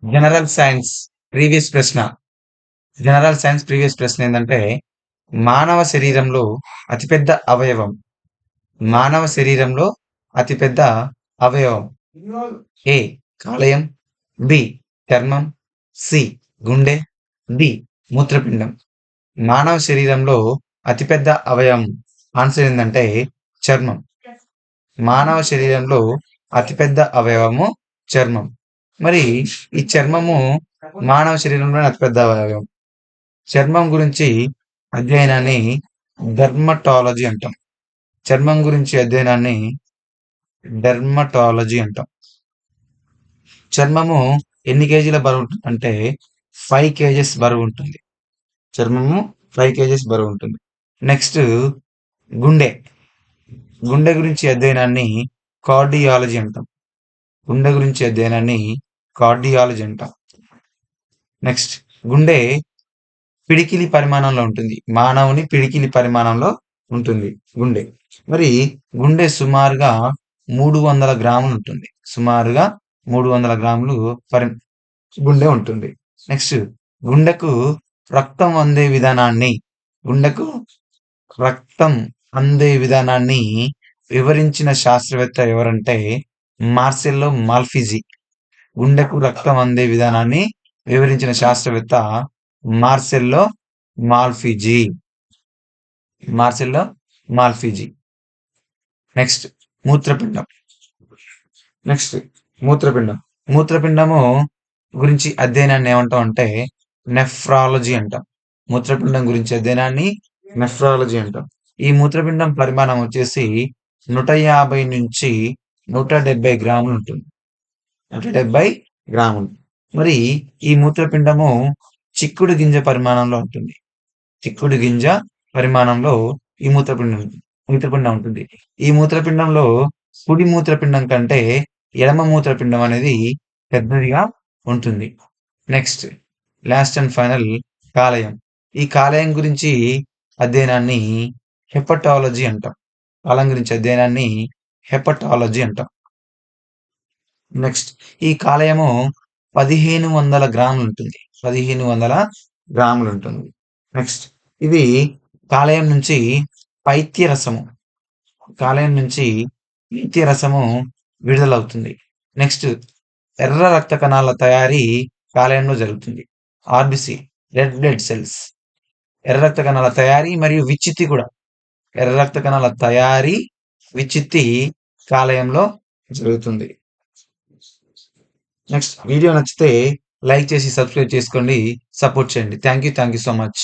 General science previous ప్రశ్న. General science previous ప్రశ్న ఏంటంటే మానవ శరీరంలో అతిపెద్ద అవయవం. మానవ శరీరంలో అతిపెద్ద అవయవం. ఏ కాలేయం, బి చర్మం, సి గుండె, డి మూత్రపిండం. మానవ శరీరంలో అతిపెద్ద అవయవం ఆన్సర్ ఏంటంటే చర్మం. మానవ శరీరంలో అతిపెద్ద అవయవము చర్మం. మరి ఈ చర్మము మానవ శరీరంలోని అతిపెద్ద అవయవం. చర్మం గురించి అధ్యయనాన్ని డెర్మటాలజీ అంటాం. చర్మం గురించి అధ్యయనాన్ని డెర్మటాలజీ అంటాం. చర్మము ఎన్ని కేజీల బరువు ఉంటుందంటే 5 కేజెస్ బరువు ఉంటుంది. చర్మము 5 కేజెస్ బరువు ఉంటుంది. నెక్స్ట్ గుండె. గుండె గురించి అధ్యయనాన్ని కార్డియాలజీ అంటాం. గుండె గురించి అధ్యయనాన్ని కార్డియాలజీ అంటాం. నెక్స్ట్ గుండె పిడికిలి పరిమాణంలో ఉంటుంది. మానవుని పిడికిలి పరిమాణంలో ఉంటుంది గుండె. మరి గుండె సుమారుగా 300 గ్రాములు ఉంటుంది. సుమారుగా 300 గ్రాములు గుండె ఉంటుంది. నెక్స్ట్ గుండెకు రక్తం అందే విధానాన్ని గుండెకు రక్తం అందే విధానాన్ని వివరించిన శాస్త్రవేత్త ఎవరంటే మార్సెల్లో మాల్పిజి. గుండెకు రక్తం అందే విధానాన్ని వివరించిన శాస్త్రవేత్త మార్సెల్లో మాల్పిజి. మార్సెల్లో మాల్పిజి. నెక్స్ట్ మూత్రపిండం. నెక్స్ట్ మూత్రపిండం. మూత్రపిండము గురించి అధ్యయనాన్ని ఏమంటాం అంటే నెఫ్రాలజీ అంటాం. మూత్రపిండం గురించి అధ్యయనాన్ని నెఫ్రాలజీ అంటాం. ఈ మూత్రపిండం పరిమాణం వచ్చేసి 150 నుంచి 170 గ్రాములు ఉంటుంది. 170 గ్రాములు. మరి ఈ మూత్రపిండము చిక్కుడు గింజ పరిమాణంలో ఉంటుంది. చిక్కుడు గింజ పరిమాణంలో ఈ మూత్రపిండం ఉంటుంది. ఈ మూత్రపిండంలో కుడి మూత్రపిండం కంటే ఎడమ మూత్రపిండం అనేది పెద్దదిగా ఉంటుంది. నెక్స్ట్ లాస్ట్ అండ్ ఫైనల్ కాలేయం. ఈ కాలేయం గురించి అధ్యయనాన్ని హెపటాలజీ అంటాం. కాలేయం గురించి అధ్యయనాన్ని హెపటాలజీ అంటాం. నెక్స్ట్ ఈ కాలేయము 1500 గ్రాములు ఉంటుంది. 1500 గ్రాములు ఉంటుంది. నెక్స్ట్ ఇది కాలేయం నుంచి పైత్యరసము. కాలేయం నుంచి పైత్యరసము విడుదలవుతుంది. నెక్స్ట్ ఎర్ర రక్త కణాల తయారీ కాలేయంలో జరుగుతుంది. RBC red blood cells. ఎర్ర రక్త కణాల తయారీ మరియు విచ్చిత్తి కూడా. ఎర్ర రక్త కణాల తయారీ విచ్చిత్తి కాలేయంలో జరుగుతుంది. నెక్స్ట్ వీడియో నచ్చితే లైక్ చేసి సబ్స్క్రైబ్ చేసుకోండి, సపోర్ట్ చేయండి. Thank you so much.